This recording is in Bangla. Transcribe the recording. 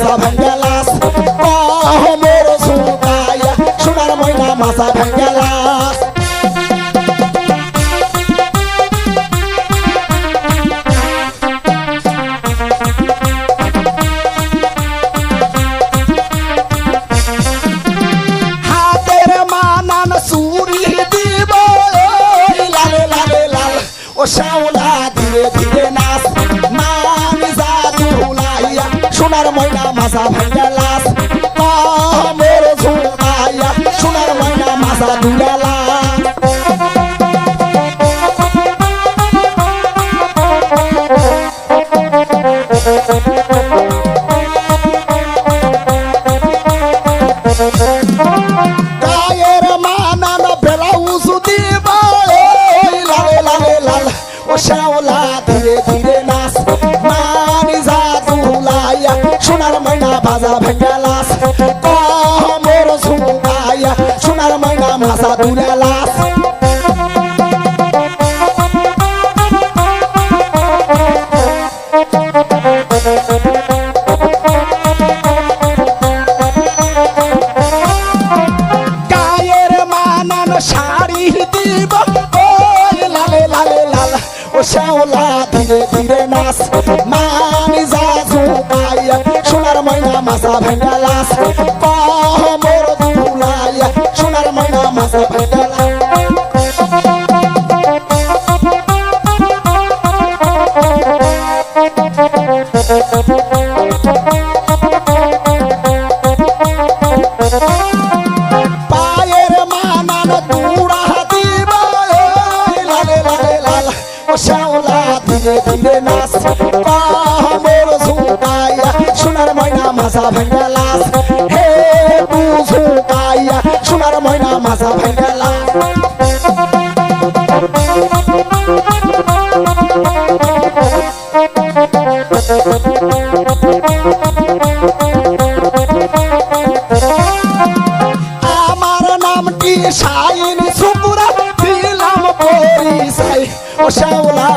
মাথা ভাঙ্গালাস মোর ঝুঁকাইয়া সোনার ময়না মাথা ভাঙ্গালাস হাতের মানান চুরি দিব লালে লালে লাল ও শ্যাওলা ধীরে ধীরে নাচ নামি জাদু লাইয়া সোনার ময়না মাথা ভাঙ্গালাস মোর ঝুঁকাইয়া সোনার ময়না মাথা দুলালাস গায়ের মানান ব্লাউজ দিব লালে লালে লাল ও শ্যাওলা ধীরে ধীরে নাচ নামি জাদু লাইয়া সোনার ময়না বাজা ভাঙ্গালাস মোর ঝুঁকাইয়া সোনার ময়না মাথা দুলালাস গায়ের মানান শাড়ি দিব লালে লালে লাল ও শ্যাওলা ধীরে ধীরে নাচ মানি যা ঝুঁকাইয়া সোনার ময়না মাথা ভাঙ্গালাস মোর দুলাইয়া সোনার ময়না মাথা ভাঙ্গালাস পায়ের মানান দুরা দিব লালে লালে লাল ও শ্যাওলা ধীরে ধীরে নাচ মোর ঝুঁকাইয়া সোনার ময়না মাথা ভাঙ্গালাস হে তু ঝুঁকাইয়া সোনার ময়না মাথা ভাঙ্গালাস আমার নামটি শাইন শুকুরা দিলাম পরিচয় ও শ্যাওলা